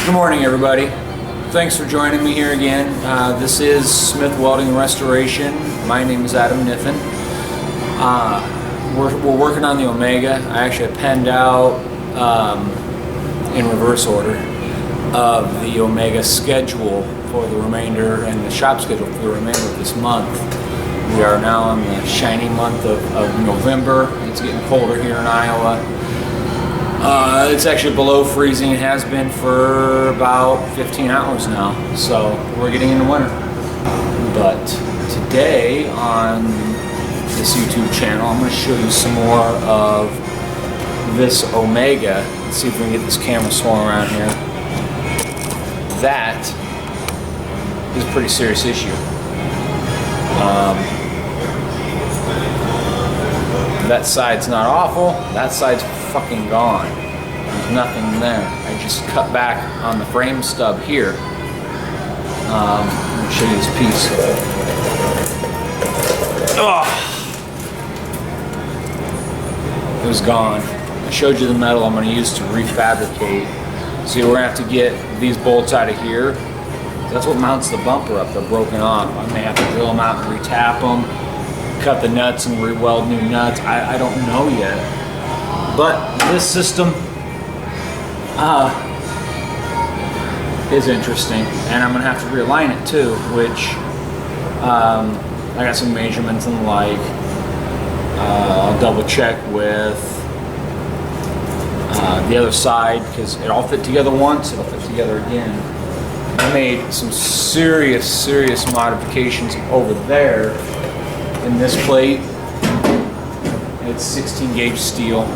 Good morning, everybody. Thanks for joining me here again. This is Smith Welding Restoration. My name is Adam Niffen. We're working on the Omega. I actually penned out in reverse order of the Omega schedule for the remainder and the shop schedule for the remainder of this month. We are now in the shiny month of November. It's getting colder here in Iowa. It's actually below freezing. It has been for about 15 hours now, so we're getting into winter. But today on this YouTube channel, I'm going to show you some more of this Omega. Let's see if we can get this camera swung around here. That is a pretty serious issue. That side's not awful. That side's fucking gone. There's nothing there. I just cut back on the frame stub here. Let me show you this piece. Oh, it was gone. I showed you the metal I'm going to use to refabricate. See, we're going to have to get these bolts out of here. That's what mounts the bumper up. They're broken off. I may have to drill them out and retap them, cut the nuts and re-weld new nuts. I don't know yet. But this system is interesting, and I'm going to have to realign it too, which I got some measurements and the like. I'll double check with the other side, because it all fit together once, it'll fit together again. I made some serious modifications over there in this plate. It's 16 gauge steel,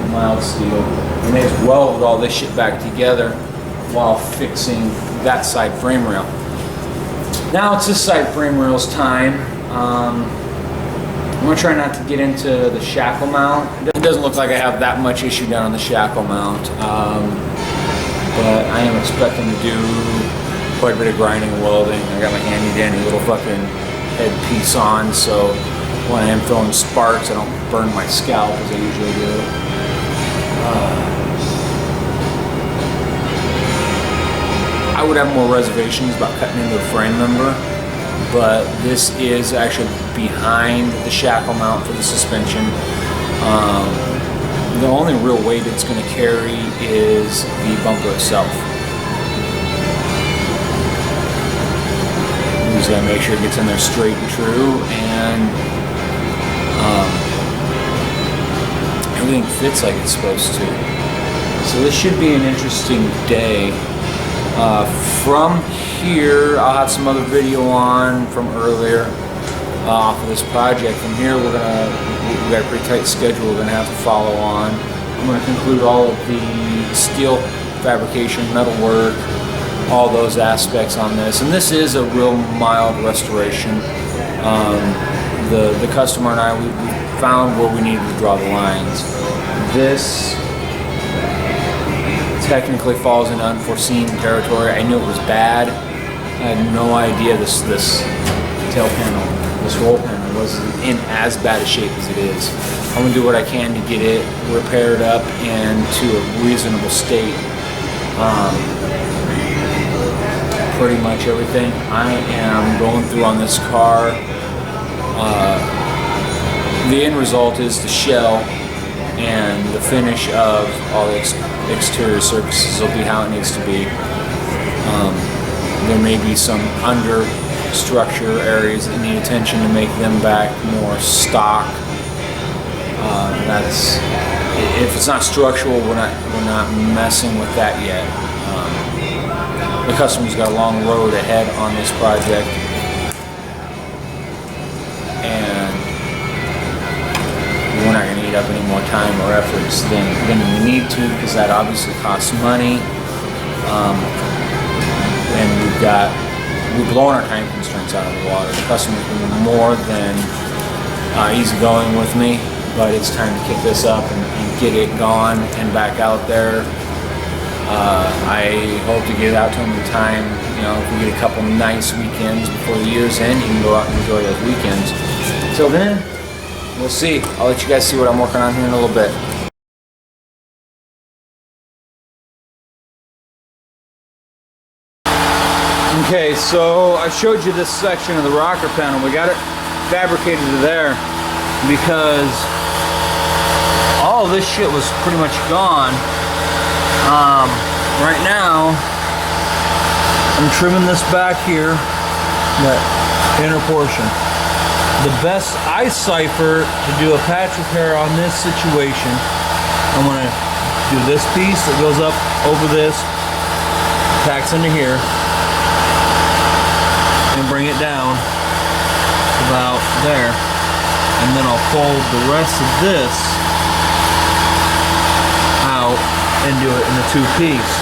mild steel, and they just welded all this shit back together while fixing that side frame rail. Now it's this side frame rail's time. I'm gonna try not to get into the shackle mount. It doesn't look like I have that much issue down on the shackle mount, but I am expecting to do quite a bit of grinding and welding. I got my handy dandy little fucking headpiece on, so when I am throwing sparks, I don't burn my scalp as I usually do. I would have more reservations about cutting into a frame member, but this is actually behind the shackle mount for the suspension. The only real weight it's going to carry is the bumper itself. You just got to make sure it gets in there straight and true, and everything fits like it's supposed to. So this should be an interesting day. From here, I'll have some other video on from earlier off of this project. From here, we've got a pretty tight schedule we're going to have to follow on. I'm going to conclude all of the steel fabrication, metal work, all those aspects on this. And this is a real mild restoration. The customer and I, we found where we needed to draw the lines. This technically falls into unforeseen territory. I knew it was bad. I had no idea this tail panel, this roll panel, was in as bad a shape as it is. I'm going to do what I can to get it repaired up and to a reasonable state. Pretty much everything I am going through on this car, the end result is the shell and the finish of all the exterior surfaces will be how it needs to be. There may be some under structure areas that need attention to make them back more stock. That's, if it's not structural, we're not messing with that yet. The customer's got a long road ahead on this project, and we're not going to eat up any more time or efforts than we need to, because that obviously costs money. And we've blown our time constraints out of the water. The customer's been more than easygoing with me, but it's time to kick this up and get it gone and back out there. I hope to get it out to them in time. You know, if we get a couple nice weekends before the year's end, you can go out and enjoy those weekends. Till then, we'll see. I'll let you guys see what I'm working on here in a little bit. Okay, so I showed you this section of the rocker panel. We got it fabricated to there because all this shit was pretty much gone. Right now, I'm trimming this back here, that inner portion. The best ice cipher to do a patch repair on this situation, I'm gonna do this piece that goes up over this, tacks into here, and bring it down about there, and then I'll fold the rest of this out and do it in a two-piece.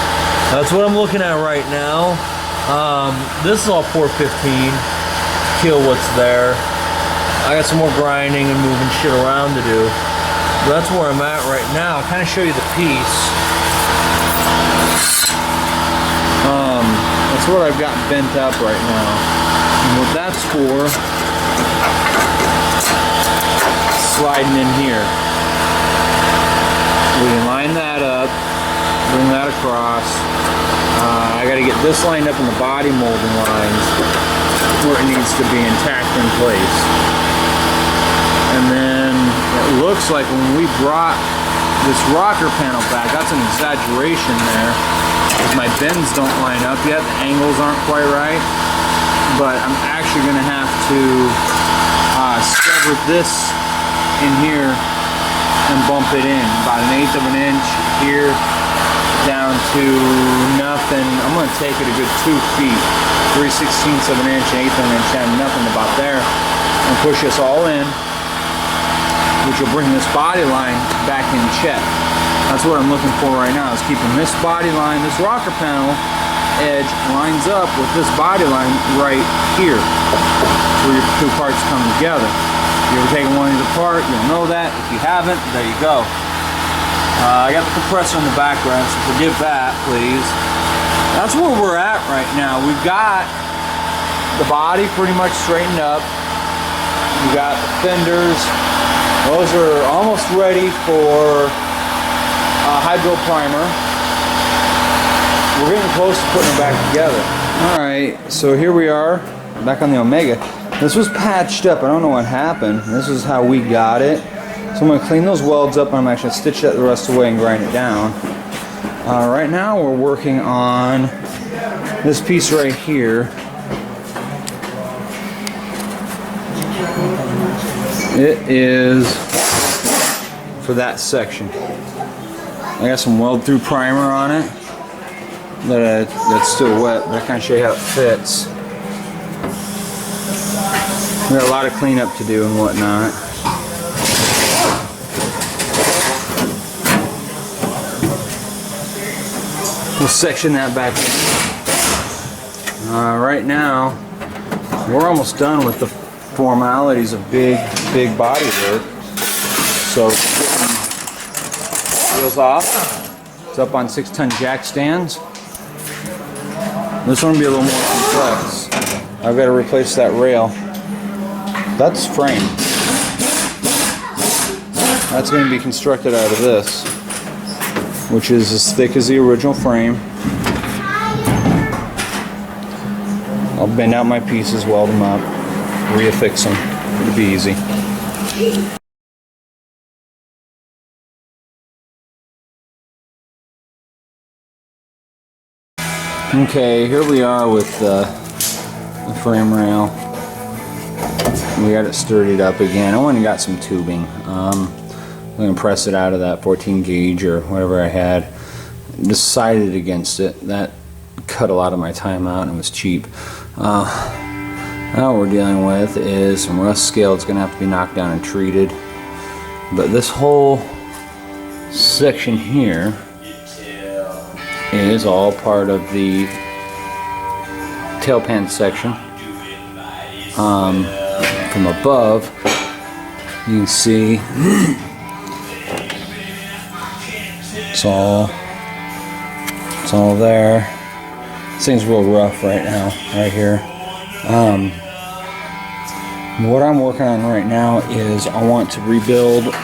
That's what I'm looking at right now. This is all 415, kill what's there. I got some more grinding and moving shit around to do. But that's where I'm at right now. I'll kind of show you the piece. That's what I've got bent up right now. And what that's for, sliding in here. We can line that up, bring that across. I got to get this lined up in the body molding lines where it needs to be intact in place. And then it looks like when we brought this rocker panel back, that's an exaggeration there, because my bends don't line up yet, the angles aren't quite right, but I'm actually going to have to sever this in here and bump it in about 1/8 of an inch here down to nothing. I'm going to take it a good 2 feet, 3/16 of an inch, 1/8 of an inch down to nothing about there, and push this all in, which will bring this body line back in check. That's what I'm looking for right now, is keeping this body line, this rocker panel edge lines up with this body line right here, where your two parts come together. If you ever taken one of these apart, you'll know that. If you haven't, there you go. I got the compressor in the background, so forgive that, please. That's where we're at right now. We've got the body pretty much straightened up. We got the fenders. Those are almost ready for hydro primer. We're getting close to putting them back together. Alright, so here we are, back on the Omega. This was patched up. I don't know what happened. This is how we got it. So I'm going to clean those welds up, and I'm actually going to stitch that the rest of the way and grind it down. Right now we're working on this piece right here. It is for that section. I got some weld through primer on it that's still wet, but I kind of show you how it fits. We got a lot of cleanup to do and whatnot. We'll section that back in. Right now, we're almost done with the formalities of big body work. So, wheels off. It's up on 6-ton jack stands. This one will be a little more complex. I've got to replace that rail. That's frame. That's going to be constructed out of this, which is as thick as the original frame. I'll bend out my pieces, weld them up, reaffix them. It'll be easy. Okay, here we are with the frame rail. We got it sturdied up again. I went and got some tubing. I'm going to press it out of that 14 gauge or whatever I had. Decided against it. That cut a lot of my time out and it was cheap. Now what we're dealing with is some rust scale. It's going to have to be knocked down and treated. But this whole section here is all part of the tail pan section. From above, you can see it's all there. This thing's real rough right now, right here. What I'm working on right now is I want to rebuild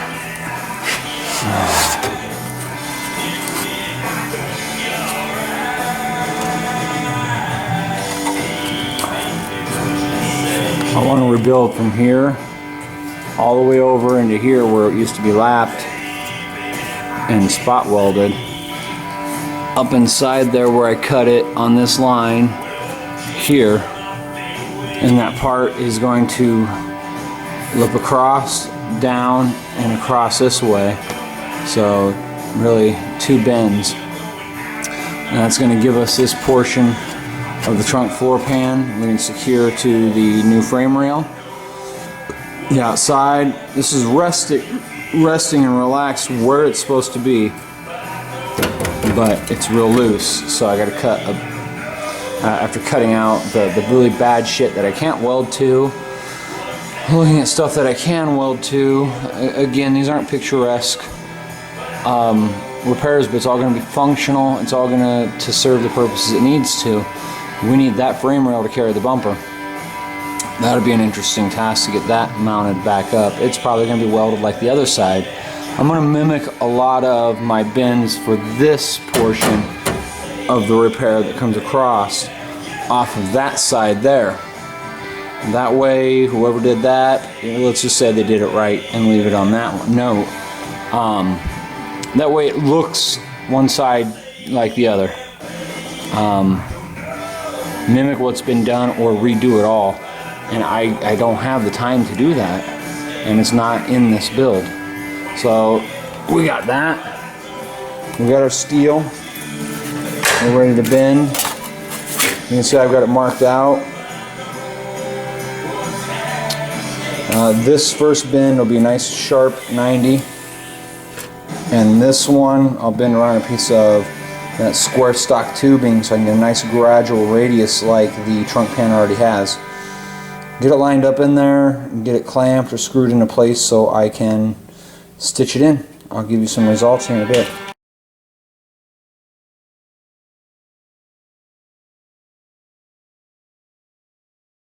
I want to rebuild from here all the way over into here where it used to be lapped and spot welded. Up inside there where I cut it on this line here, and that part is going to loop across, down, and across this way. So really 2 bends. And that's going to give us this portion of the trunk floor pan we can secure to the new frame rail. The outside, this is resting and relaxed where it's supposed to be, but it's real loose, so I got to cut after cutting out the really bad shit that I can't weld to. Looking at stuff that I can weld to. Again, these aren't picturesque repairs, but it's all going to be functional. It's all going to serve the purposes it needs to. We need that frame rail to carry the bumper. That'll be an interesting task to get that mounted back up. It's probably going to be welded like the other side. I'm going to mimic a lot of my bends for this portion of the repair that comes across off of that side there. That way, whoever did that, let's just say they did it right and leave it on that one. No. That way it looks one side like the other. Mimic what's been done or redo it all. And I don't have the time to do that. And it's not in this build. So we got that. We got our steel. We're ready to bend. You can see I've got it marked out. This first bend will be a nice sharp 90. And this one I'll bend around a piece of that square stock tubing so I can get a nice gradual radius like the trunk pan already has. Get it lined up in there, get it clamped or screwed into place so I can stitch it in. I'll give you some results here in a bit.